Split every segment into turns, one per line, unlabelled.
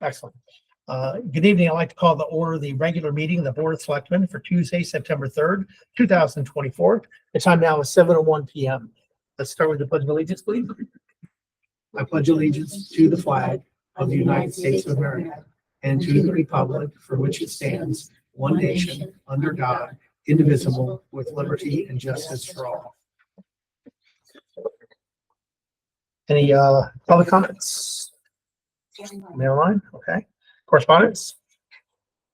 Excellent. Good evening. I'd like to call the order of the regular meeting of the Board of Selectmen for Tuesday, September 3rd, 2024. The time now is 7:01 p.m. Let's start with the Pledge of Allegiance, please. I pledge allegiance to the flag of the United States of America and to the republic for which it stands, one nation, under God, indivisible, with liberty and justice for all. Any public comments? Mail line, okay. Correspondence?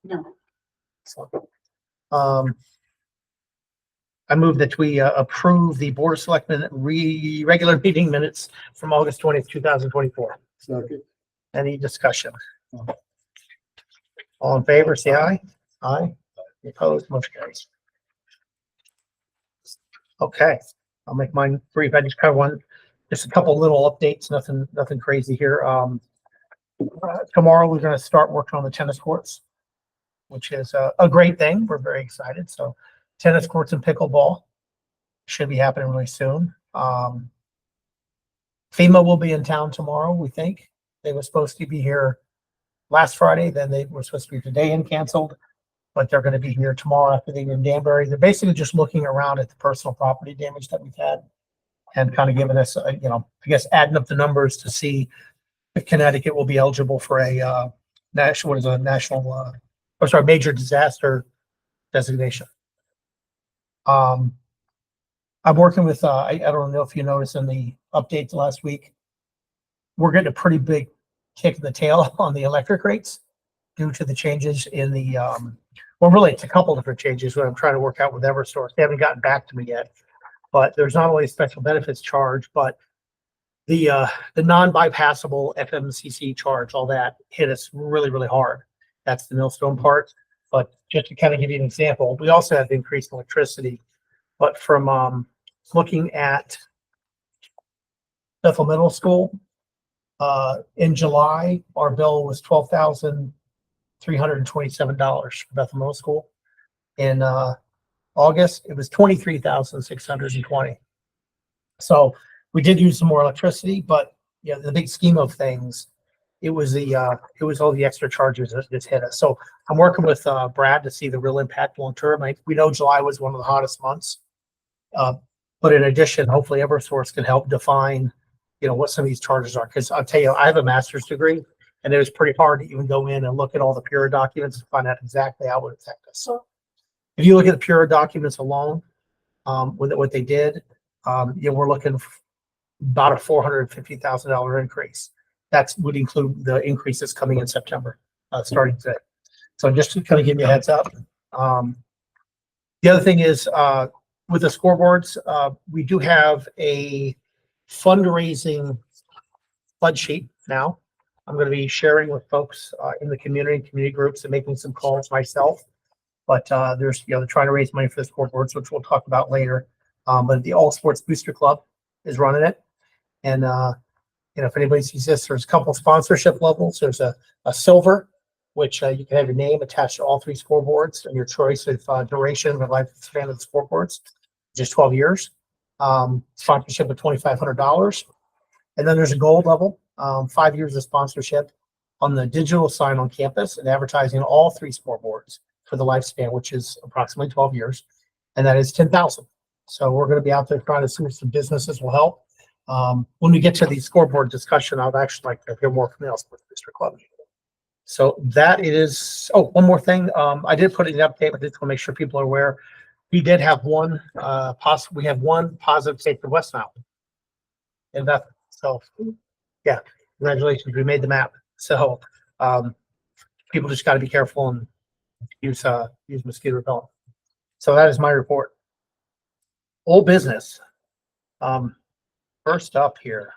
No.
I move that we approve the Board of Selectmen regular meeting minutes from August 20th, 2024.
Second.
Any discussion? All in favor, say aye. Aye. Opposed, motion carries. Okay, I'll make mine brief. I just kind of want just a couple little updates, nothing crazy here. Tomorrow we're going to start working on the tennis courts, which is a great thing. We're very excited. So tennis courts and pickleball should be happening really soon. FEMA will be in town tomorrow, we think. They were supposed to be here last Friday, then they were supposed to be today and canceled, but they're going to be here tomorrow after they were in Danbury. They're basically just looking around at the personal property damage that we've had and kind of giving us, I guess adding up the numbers to see if Connecticut will be eligible for a major disaster designation. I'm working with, I don't know if you noticed in the updates last week, we're getting a pretty big kick in the tail on the electric rates due to the changes in the, well, really it's a couple different changes that I'm trying to work out with Eversource. They haven't gotten back to me yet, but there's not only a special benefits charge, but the non-bypassable FMCC charge, all that hit us really, really hard. That's the millstone part. But just to kind of give you an example, we also have increased electricity. But from looking at Bethel Middle School, in July, our bill was $12,327 for Bethel Middle School. In August, it was $23,620. So we did use some more electricity, but in the big scheme of things, it was all the extra charges that just hit us. So I'm working with Brad to see the real impact long term. We know July was one of the hottest months, but in addition, hopefully Eversource can help define, what some of these charges are. Because I'll tell you, I have a master's degree, and it was pretty hard to even go in and look at all the PURA documents to find out exactly how it would affect us. So if you look at the PURA documents alone, with what they did, we're looking about a $450,000 increase. That would include the increases coming in September, starting today. So just to kind of give you a heads up. The other thing is with the scoreboards, we do have a fundraising flood sheet now. I'm going to be sharing with folks in the community groups and making some calls myself. But there's, they're trying to raise money for the scoreboards, which we'll talk about later. But the All Sports Booster Club is running it. And, if anybody sees this, there's a couple sponsorship levels. There's a silver, which you can have your name attached to all three scoreboards and your choice of duration of lifespan of the scoreboards, just 12 years. Sponsorship of $2,500. And then there's a gold level, 5 years of sponsorship on the digital sign on campus and advertising all three scoreboards for the lifespan, which is approximately 12 years. And that is $10,000. So we're going to be out there trying to see if some businesses will help. When we get to the scoreboard discussion, I'd actually like to hear more from the All Sports Booster Club. So that is, one more thing. I did put it in the update, but I just want to make sure people are aware. We did have one positive case of West Nile in Bethel. So yeah, congratulations. We made the map. So people just got to be careful and use mosquito repellent. So that is my report. Old business. First up here.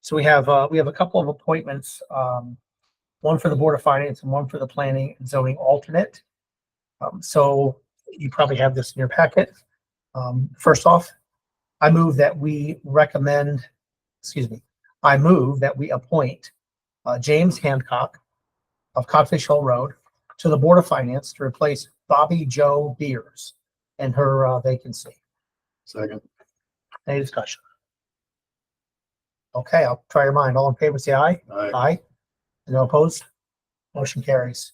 So we have a couple of appointments, one for the Board of Finance and one for the Planning and Zoning alternate. So you probably have this in your packet. First off, I move that we appoint James Hancock of Codfish Hill Road to the Board of Finance to replace Bobby Jo Beers in her vacancy.
Second.
Any discussion? Okay, I'll try your mind. All in favor, say aye.
Aye.
Aye. No opposed? Motion carries.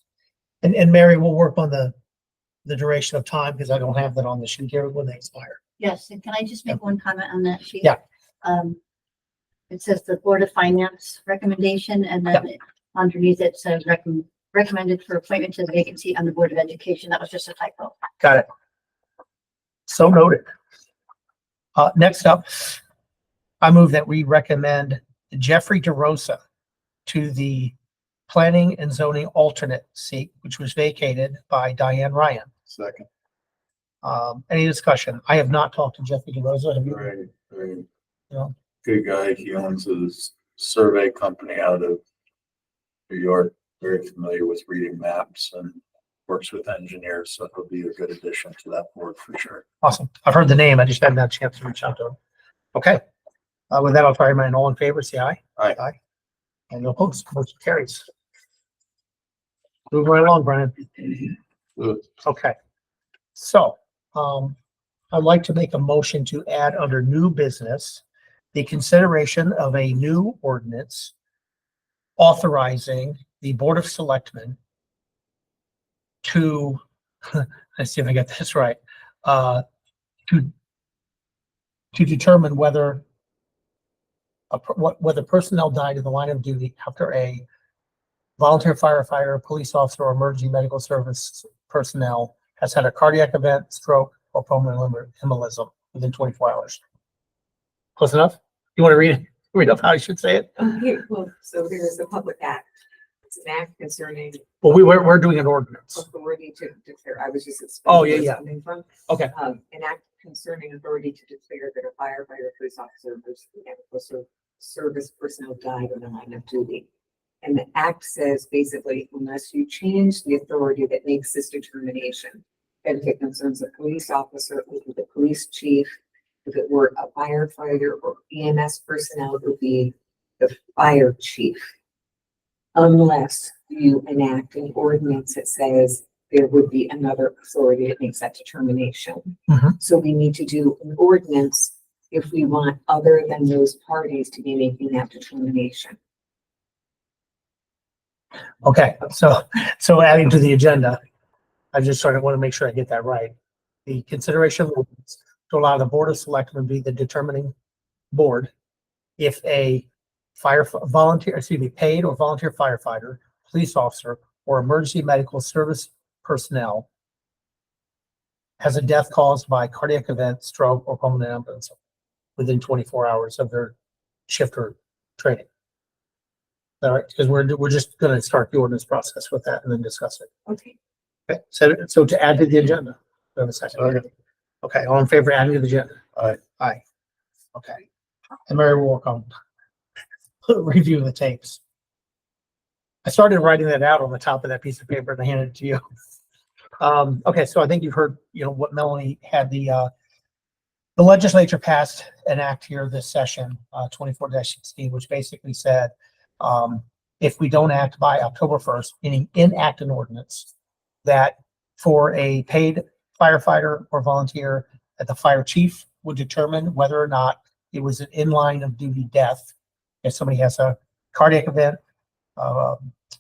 And Mary, we'll work on the duration of time because I don't have that on the sheet here when they expire.
Yes, and can I just make one comment on that sheet?
Yeah.
It says the Board of Finance recommendation, and then underneath it says recommended for appointment to the vacancy on the Board of Education. That was just a typo.
Got it. So noted. Next up, I move that we recommend Jeffrey DeRosa to the Planning and Zoning alternate seat, which was vacated by Diane Ryan.
Second.
Any discussion? I have not talked to Jeffrey DeRosa. Have you?
Very
Yeah.
good guy. He owns his survey company out of New York. Very familiar with reading maps and works with engineers, so he'll be a good addition to that board for sure.
Awesome. I've heard the name. I just haven't had a chance to reach out to him. Okay. With that, I'll try mine. All in favor, say aye.
Aye.
Aye. And no opposed. Motion carries. Move right along, Brian. Okay. So, I'd like to make a motion to add under new business, the consideration of a new ordinance authorizing the Board of Selectmen to, let's see if I get this right, to determine whether whether personnel died in the line of duty after a volunteer firefighter, police officer, or emergency medical service personnel has had a cardiac event, stroke, or pulmonary embolism within 24 hours. Close enough? You want to read up how I should say it?
So there is a public act. It's an act concerning
Well, we're doing an ordinance.
authority to declare, I was just
Oh,
explaining
yeah,
where it's
yeah.
coming from.
Okay.
An act concerning authority to declare that a firefighter, police officer, emergency medical service personnel died in the line of duty. And the act says basically, unless you change the authority that makes this determination, and if it concerns a police officer, it would be the police chief. If it were a firefighter or EMS personnel, it would be the fire chief. Unless you enact an ordinance that says there would be another authority that makes that determination.
Mhm.
So we need to do an ordinance if we want other than those parties to be making that determination.
Okay, so adding to the agenda, I just sort of want to make sure I get that right. The consideration of ordinance to allow the Board of Selectmen to be the determining board if a paid or volunteer firefighter, police officer, or emergency medical service personnel has a death caused by cardiac event, stroke, or pulmonary embolism within 24 hours of their shift or training. All right, because we're just going to start the ordinance process with that and then discuss it.
Okay.
Okay, so to add to the agenda, we have a second.
Second.
Okay, all in favor of adding to the agenda?
Aye.
Aye. Okay. And Mary will work on review the tapes. I started writing that out on the top of that piece of paper and I handed it to you. Okay, so I think you've heard, what Melanie had the legislature passed an act here this session, 24-16, which basically said, if we don't act by October 1st, meaning enact an ordinance that for a paid firefighter or volunteer, that the fire chief would determine whether or not it was an in line of duty death. If somebody has a cardiac event,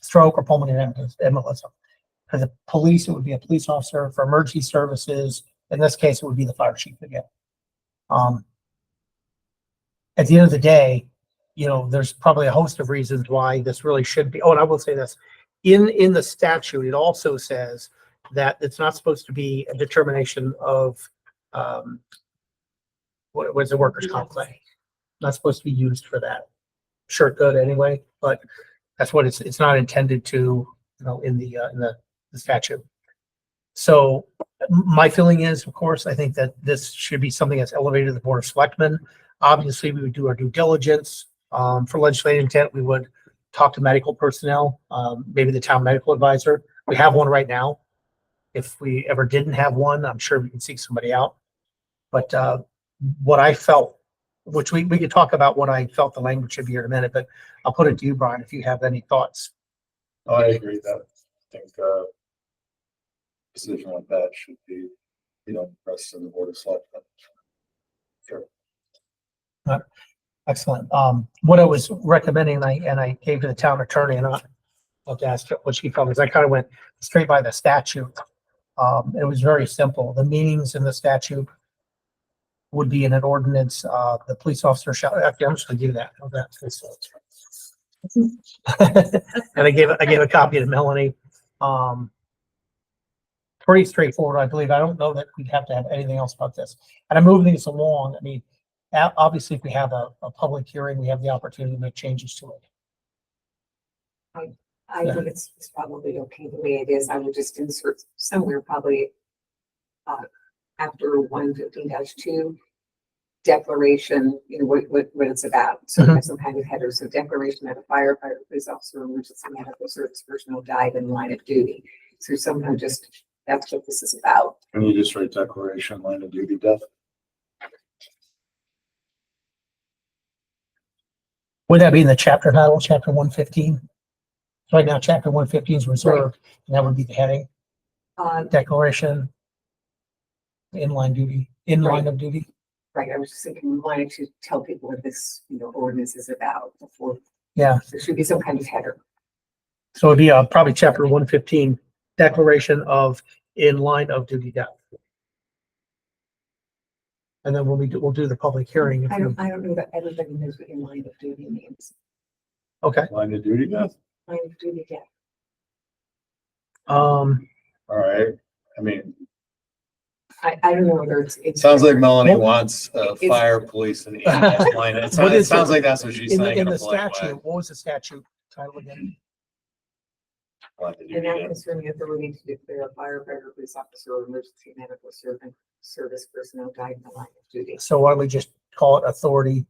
stroke, or pulmonary embolism. For the police, it would be a police officer. For emergency services, in this case, it would be the fire chief again. At the end of the day, there's probably a host of reasons why this really should be. Oh, and I will say this, in the statute, it also says that it's not supposed to be a determination of what's the workers' comp claim. Not supposed to be used for that. Sure, good anyway, but that's what it's not intended to, in the statute. So my feeling is, of course, I think that this should be something that's elevated to the Board of Selectmen. Obviously, we would do our due diligence. For legislative intent, we would talk to medical personnel, maybe the town medical advisor. We have one right now. If we ever didn't have one, I'm sure we can seek somebody out. But what I felt, which we could talk about what I felt the language should be here in a minute, but I'll put it to you, Brian, if you have any thoughts.
I agree that I think decision like that should be, pressed in the Board of Selectmen. Sure.
Excellent. What I was recommending, and I gave to the town attorney, and I'll have to ask what she felt, is I kind of went straight by the statute. It was very simple. The meanings in the statute would be in an ordinance, the police officer shall, actually, I'm just gonna do that. How's that? And I gave a copy to Melanie. Pretty straightforward, I believe. I don't know that we'd have to have anything else about this. And I'm moving this along. I mean, obviously, if we have a public hearing, we have the opportunity to make changes to it.
I think it's probably okay the way it is. I would just insert somewhere probably after 115-2 declaration, you know, what it's about. So we have some kind of header. So declaration that a firefighter, police officer, emergency medical service personnel died in line of duty. So somehow just, that's what this is about.
Can you just write declaration line of duty death?
Would that be in the chapter title, chapter 115? Right now, chapter 115 is reserved, and that would be the heading, declaration, in line of duty.
Right, I was just thinking, we wanted to tell people what this, you know, ordinance is about before.
Yeah,
There should be some kind of header.
so it'd be probably chapter 115, declaration of in line of duty death. And then we'll do the public hearing.
I don't know that everybody knows what in line of duty means.
Okay.
Line of duty death?
Line of duty death.
All right. I mean,
I don't know whether it's.
sounds like Melanie
Well,
wants fire, police and EMS line. It
What is
sounds
it?
like that's what she's saying.
in
a
the
polite way.
statute, what was the statute title again?
Line of duty
And that
death.
concerning authority to declare a firefighter, police officer, or emergency medical service personnel died in the line of duty.
So why don't we just call it authority?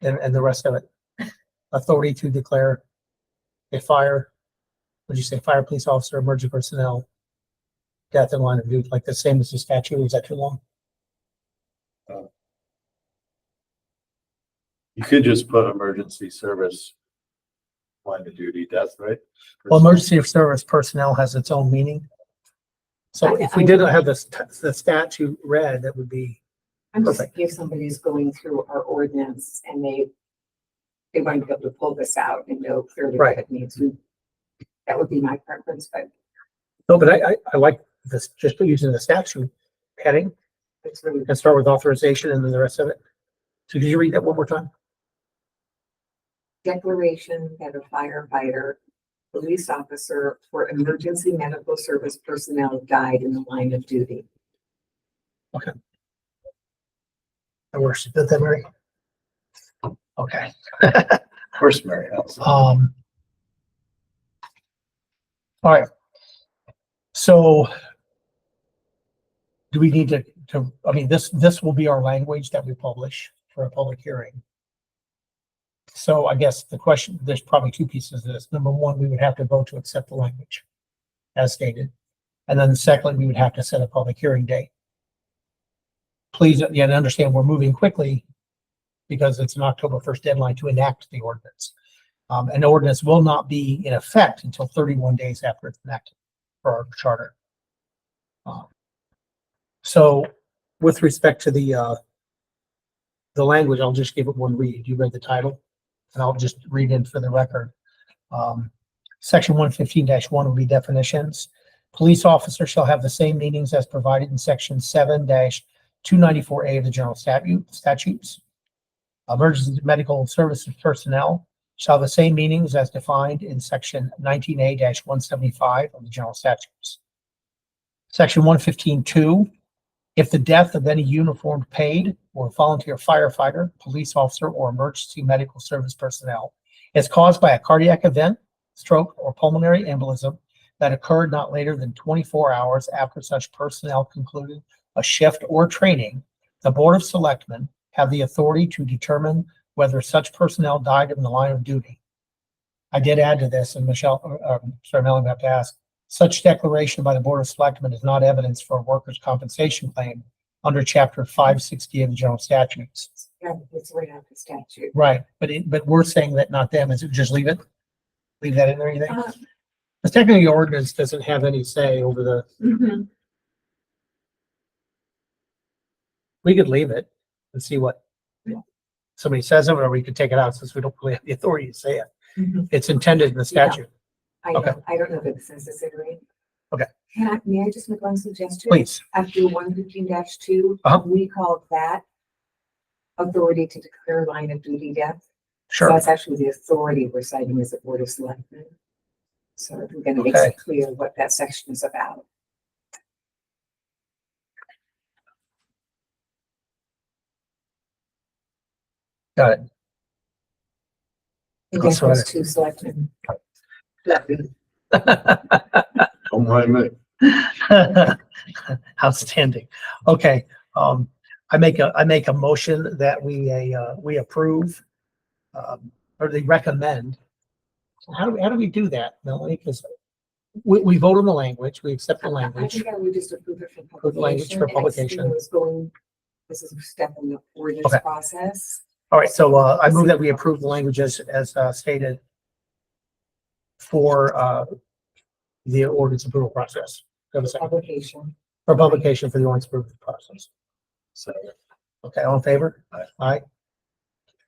And the rest of it, authority to declare a fire, would you say fire, police officer, emergency personnel, death in line of duty, like the same as the statute? Is that too long?
You could just put emergency service line of duty death, right?
Well, emergency service personnel has its own meaning. So if we didn't have the statute read, that would be,
I'm just
Perfect.
if somebody's going through our ordinance and they want to be able to pull this out and know clearly
Right.
what it means. That would be my preference, but
no, but I like this, just using the statute heading
it's really.
and start with authorization and then the rest of it. So could you read that one more time?
Declaration that a firefighter, police officer, or emergency medical service personnel died in the line of duty.
That works. Did that, Mary? Okay.
Of course, Mary Alice.
All right. So do we need to, I mean, this will be our language that we publish for a public hearing. So I guess the question, there's probably two pieces of this. Number one, we would have to vote to accept the language as stated. And then secondly, we would have to set a public hearing date. Please, understand we're moving quickly because it's an October 1st deadline to enact the ordinance. An ordinance will not be in effect until 31 days after it's enacted for our charter. So with respect to the language, I'll just give it one read. You read the title and I'll just read in for the record. Section 115-1 will be definitions. Police officer shall have the same meanings as provided in section 7-294A of the general statutes. Emergency medical services personnel shall have the same meanings as defined in section 19A-175 of the general statutes. Section 115-2, if the death of any uniformed paid or volunteer firefighter, police officer, or emergency medical service personnel is caused by a cardiac event, stroke, or pulmonary embolism that occurred not later than 24 hours after such personnel concluded a shift or training, the Board of Selectmen have the authority to determine whether such personnel died in the line of duty. I did add to this, and Melanie, I have to ask, such declaration by the Board of Selectmen is not evidence for a workers' compensation claim under Chapter 560 of the general statutes.
Yeah, it's right out the statute.
Right, but we're saying that not them. Is it just leave it? Leave that in there, you think? Because technically, the ordinance doesn't have any say over the.
Mhm.
We could leave it and see what. somebody says it, or we could take it out since we don't really have the authority to say it.
Mhm.
It's intended in the statute.
I
Okay.
know, I don't know if it's necessary.
Okay.
May I just make one suggestion?
Please.
After 115-2,
Uh-huh.
we call that authority to declare line of duty death. So
Sure.
that's actually the authority we're citing as a board of selectmen. So if we're gonna make
Okay.
it clear what that section is about.
Got it.
In
That's
deference
right.
to selectmen.
Don't mind me.
Outstanding. Okay, I make a motion that we approve, or they recommend. How do we do that, Melanie? Because we vote on the language, we accept the
I
language.
think I would just approve it for
Approve the language
publication.
for
and I see
publication.
what's going- This is a step in the ordinance
Okay.
process.
All right, so I move that we approve the language as stated for the ordinance approval process. Do I have a second?
Publication.
For publication for the ordinance approval process.
So,
Okay, all in favor? Aye.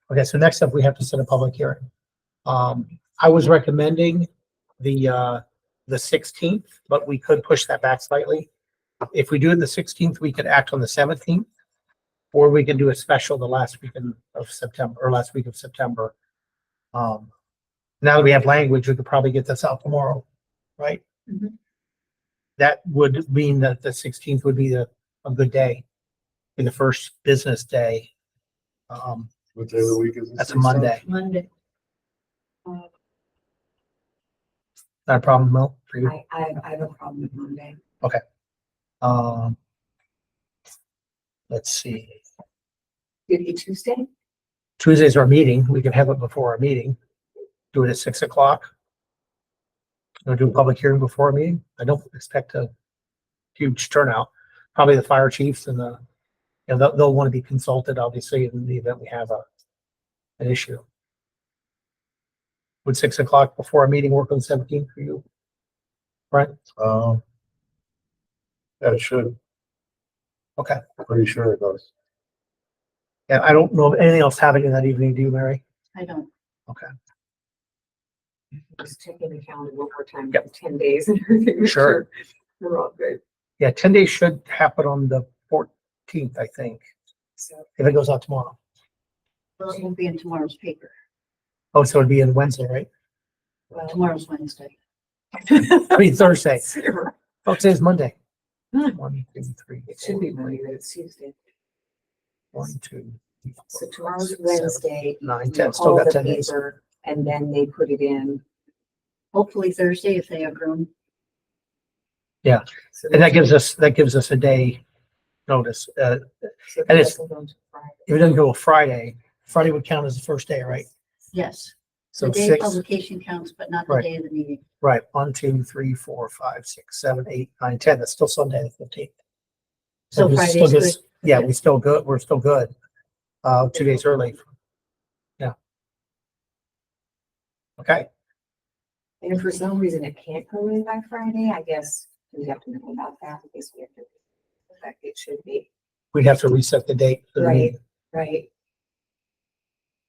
Okay, so next up, we have to set a public hearing. I was recommending the 16th, but we could push that back slightly. If we do it the 16th, we could act on the 17th, or we can do a special the last week of September, or last week of September. Now that we have language, we could probably get this out tomorrow, right?
Mhm.
That would mean that the 16th would be a good day, be the first business day.
what day of the week is it?
That's a Monday.
Monday.
Not a problem, Mel, for you?
I have a problem with Monday.
Um, let's see.
Did it Tuesday?
Tuesday's our meeting. We can have it before our meeting. Do it at 6 o'clock. We'll do a public hearing before our meeting. I don't expect a huge turnout. Probably the fire chiefs and they'll want to be consulted, obviously, in the event we have an issue. Would 6 o'clock before our meeting work on the 17th for you? Right?
Yeah, it should.
Okay.
Pretty sure it does.
Yeah, I don't know of anything else happening that evening. Do you, Mary?
I don't.
Okay.
Just checking the calendar one more time,
Yep.
10 days and everything. make
Sure.
We're all good.
Yeah, 10 days should happen on the 14th, I think,
So
if it goes out tomorrow.
Well, it won't be in tomorrow's paper.
Oh, so it'd be in Wednesday, right?
well,
Tomorrow's Wednesday.
I mean, Thursday.
Zero.
Oh, today's Monday.
Hmm.
1, 2, 3.
It should be Monday, but it's Tuesday.
1, 2.
So tomorrow's Wednesday.
9,
you
10. Still
call
got
the
10 days.
paper, and then they put it in.
Hopefully Thursday if they have room.
So
And that gives us a day notice.
so
and it's-
doesn't go to Friday.
If it doesn't go Friday would count as the first day, right?
Yes,
So
the day
6,
publication counts, but not the
Right.
day of the meeting.
right? 1, 2, 3, 4, 5, 6, 7, 8, 9, 10. That's still Sunday, the 15th.
So
this
Friday's
still
good.
gives- Yeah, we're still good. 2 days early. Yeah. Okay,
And if for some reason it can't go in by Friday, I guess we have to know about that. I guess we have to. That it should be,
we'd have to reset the date. for the
Right.
meeting.
right,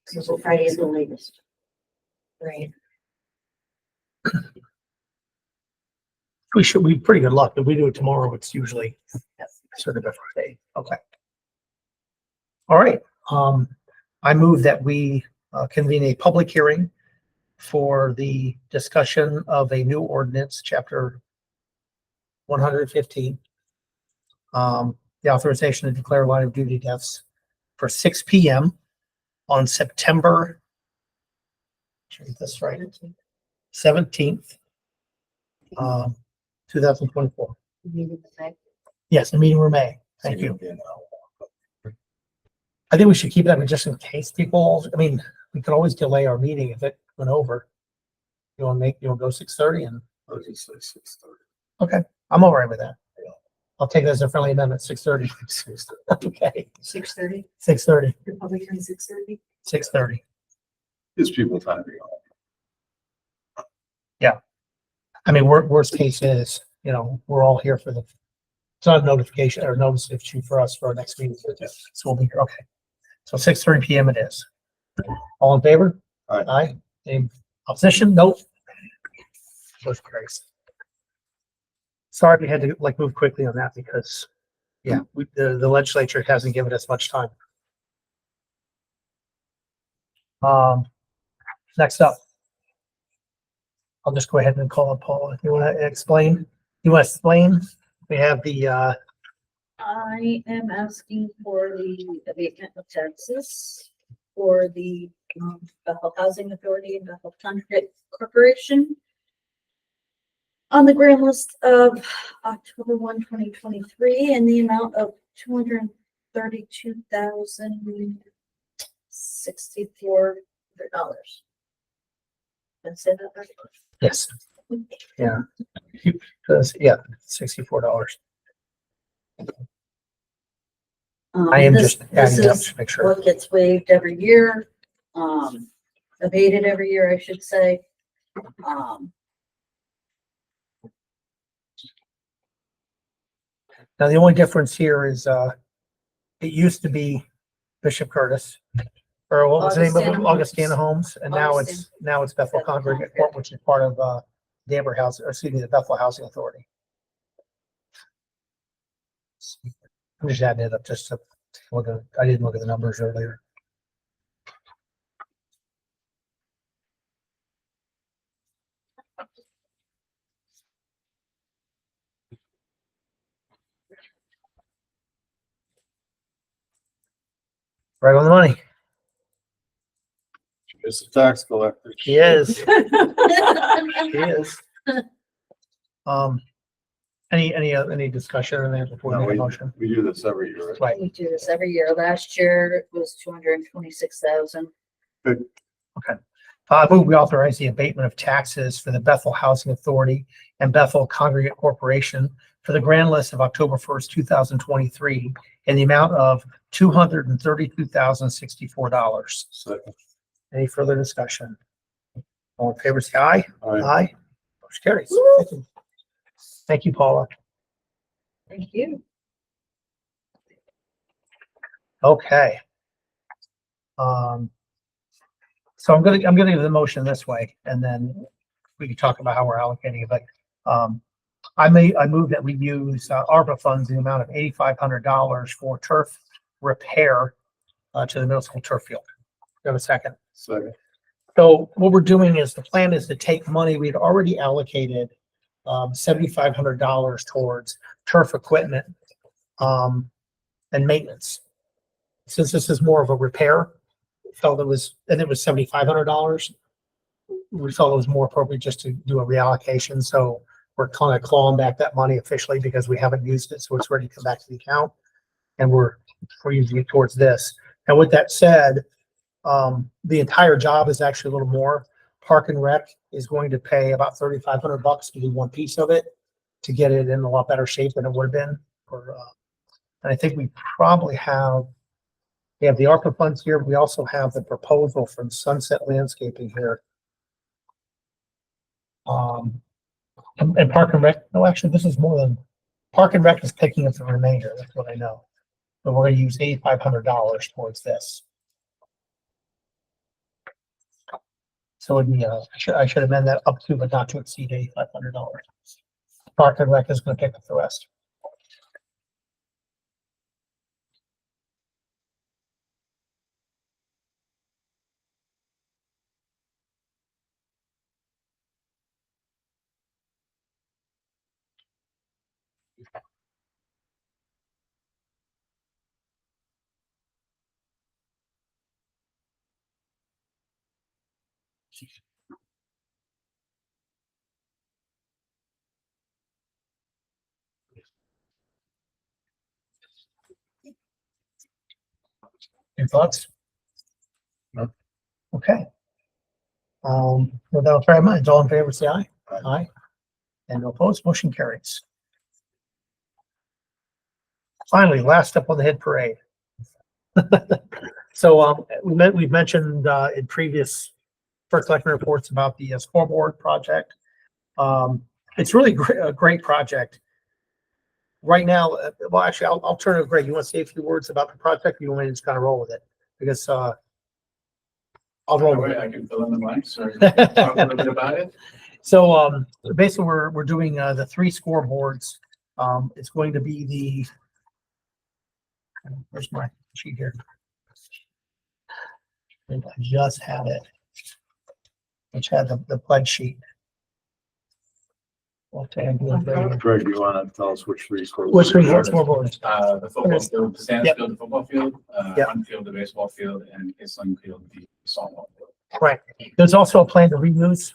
So Friday is the latest.
right.
We should, we pretty good luck. If we do it tomorrow, it's usually sort of a Friday. Okay. All right. I move that we convene a public hearing for the discussion of a new ordinance, chapter 115. The authorization to declare line of duty deaths for 6 p.m. on September, should I get this right, 17th, 2024. Yes, in meeting room A. Thank you. I think we should keep that in just in case people, I mean, we could always delay our meeting if it went over. You want to go 6:30 and,
I was just say 6:30.
okay, I'm all right with that. I'll take it as a friendly amendment, 6:30. Okay,
6:30.
6:30,
The public hearing 6:30.
6:30.
Gives people time to go.
I mean, worst case is, we're all here for it's not a notification or notice issue for us for our next meeting. So we'll be here. Okay. So 6:30 p.m. it is. All in favor?
Aye.
Aye. Any opposition? Nope. Motion carries. Sorry we had to like move quickly on that because, yeah, the legislature hasn't given us much time. Next up. I'll just go ahead and call up Paula. If you want to explain, we have the,
I am asking for the abatement of taxes for the Bethel Housing Authority and Bethel Concrete Corporation on the grand list of October 1, 2023, in the amount of $232,064. Did I say that right?
yes. Yeah. Yeah, $64. I am
This-
just
this
adding it up
is
to make sure.
what gets waived every year, abated every year, I should say.
Now, the only difference here is, it used to be Bishop Curtis, or what was the name of it?
Augustana
Augustana Homes, and now it's Bethel
Bethel
Congregate
Congregate.
Court, which is part of, Danbury House, or excuse me, the Bethel Housing Authority. I'm just adding it up just to look at, I didn't look at the numbers earlier. Right on the money.
It's a tax collector.
He is. He is. Any discussion on that before
No,
we make a motion?
we do this every year.
Right.
We do this every year. Last year it was 226,000.
I move we authorize the abatement of taxes for the Bethel Housing Authority and Bethel Congregate Corporation for the grand list of October 1st, 2023, in the amount of $232,064.
Second.
Any further discussion? All in favor, say aye.
Aye.
Aye. Motion carries. Thank you. Thank you, Paula.
Thank you.
Okay. So I'm gonna give the motion this way, and then we can talk about how we're allocating it, but, I move that we use, ARPA funds in the amount of $8,500 for turf repair, to the middle school turf field. Do you have a second?
Second.
So what we're doing is, the plan is to take money we'd already allocated, $7,500 towards turf equipment, and maintenance. Since this is more of a repair, felt it was $7,500. We felt it was more appropriate just to do a reallocation. So we're kind of clawing back that money officially because we haven't used it. So it's ready to come back to the account. And we're using it towards this. And with that said, the entire job is actually a little more. Park and Rec is going to pay about $3,500 to do one piece of it to get it in a lot better shape than it would have been. And I think we probably have the ARPA funds here. We also have the proposal from Sunset Landscaping here. And Park and Rec, no, actually, this is more than, Park and Rec is picking up the remainder. That's what I know. But we're going to use $8,500 towards this. So it'd be, I should amend that up to, but not to exceed $8,500. Park and Rec is going to pick up the rest. Any thoughts?
No.
Okay. Without very much, all in favor, say aye.
Aye.
Aye. And no opposed, motion carries. Finally, last up on the head parade. So, we've mentioned, in previous first selectmen reports about the scoreboard project. It's really a great project. Right now, well, actually, I'll turn it to Greg. You want to say a few words about the project? Or you want me to just kind of roll with it? Because, I'll roll with it.
I can fill in the blanks or talk a little bit about it.
So, basically, we're doing, the 3 scoreboards. It's going to be where's my sheet here? I think I just had it. Which had the pledge sheet. Well, tag it right here.
Greg, you want to tell us which 3 scores?
Which 3 scoreboards?
The football field, the stands
Yep.
field, the football field,
Yep.
front field, the baseball field, and Isling field, the softball field.
Right. There's also a plan to reuse.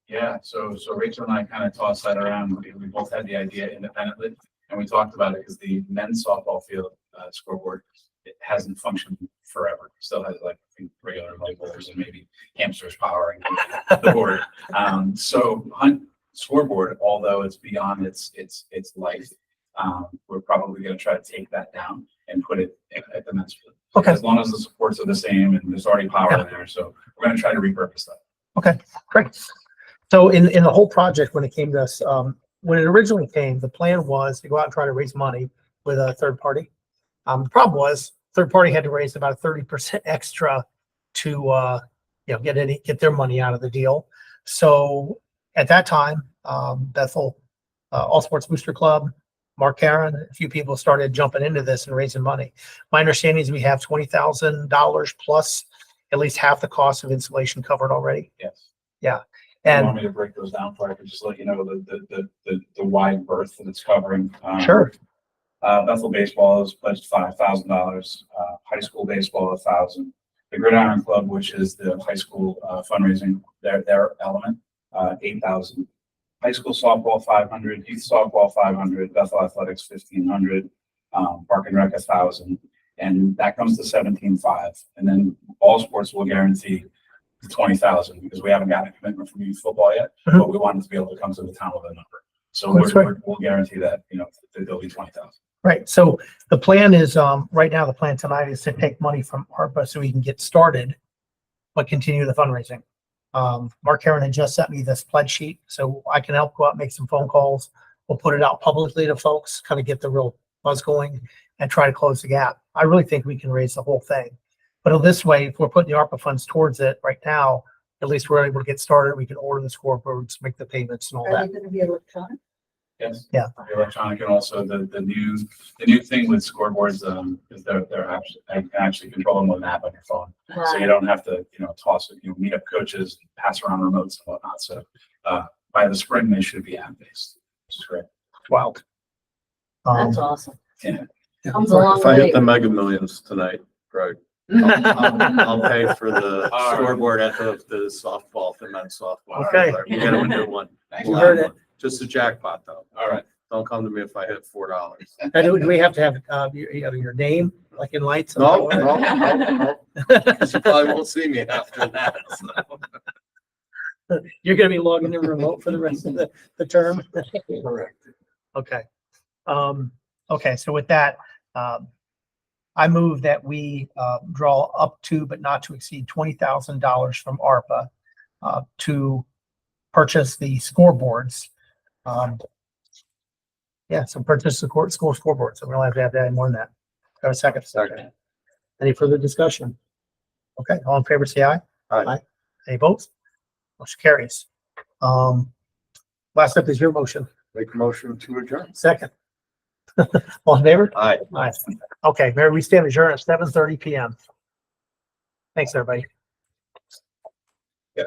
Yeah, so Rachel and I kind of tossed that around. We both had the idea independently, and we talked about it because the men's softball field scoreboard, it hasn't functioned forever. Still has like I think, regular light bulbs and maybe hamsters powering the board. So Hunt scoreboard, although it's beyond its life, we're probably going to try to take that down and put it at the men's field.
Okay.
As long as the supports are the same and there's already power there, so we're going to try to repurpose that.
Okay, great. So in the whole project, when it came to us, when it originally came, the plan was to go out and try to raise money with a third party. The problem was third party had to raise about 30% extra to, get their money out of the deal. So at that time, Bethel, All Sports Booster Club, Mark Karen, a few people started jumping into this and raising money. My understanding is we have $20,000 plus at least half the cost of installation covered already.
Yes.
Yeah.
You
And
want me to break those down for you? I could just let you know the wide berth that it's covering.
sure.
Bethel baseball is pledged $5,000. High school baseball $1,000. The Gridiron Club, which is the high school fundraising, their element, $8,000. High school softball $500. Youth softball $500. Bethel athletics $1,500. Park and Rec $1,000, and that comes to $17,500. And then all sports will guarantee $20,000 because we haven't gotten a commitment from youth football yet,
Mhm.
but we wanted to be able to come to the town with a number. So
That's right.
we'll guarantee that, that there'll be 20,000.
Right. So the plan is, right now, the plan tonight is to take money from ARPA so we can get started, but continue the fundraising. Mark Karen had just sent me this pledge sheet, so I can help go out, make some phone calls. We'll put it out publicly to folks, kind of get the real buzz going and try to close the gap. I really think we can raise the whole thing. But this way, if we're putting the ARPA funds towards it right now, at least we're able to get started. We can order the scoreboards, make the payments and all
Are
that.
they gonna be electronic?
Yes.
Yeah.
The electronic, and also the new thing with scoreboards, is they're actually control them with an app on your phone. So you don't have to, toss it, meet up coaches, pass around remotes and whatnot. So, by the spring, they should be app-based, which is great.
Wild.
That's awesome.
Yeah.
Comes a long
If I
way.
hit the Mega Millions tonight, Greg, I'll pay for the
All right.
scoreboard at the softball, the men's softball.
Okay.
We'll get them a new one.
You heard it.
Just a jackpot though.
All right.
Don't come to me if I hit $4.
And do we have to have, your name, like in lights?
No, no. Because you probably won't see me after that. so.
You're gonna be logging in remote for the rest of the term?
Correct.
Okay. Okay, so with that, I move that we, draw up to, but not to exceed $20,000 from ARPA, to purchase the scoreboards. So purchase the school scoreboards. So we don't have to have that any more than that. Have a second.
Second.
Any further discussion? Okay, all in favor, say aye.
Aye.
Any votes? Motion carries. Last up is your motion.
Make a motion to adjourn.
Second. All in favor?
Aye.
Aye. Okay, Mayor, we stand adjourned at 7:30 PM. Thanks, everybody.
Yeah.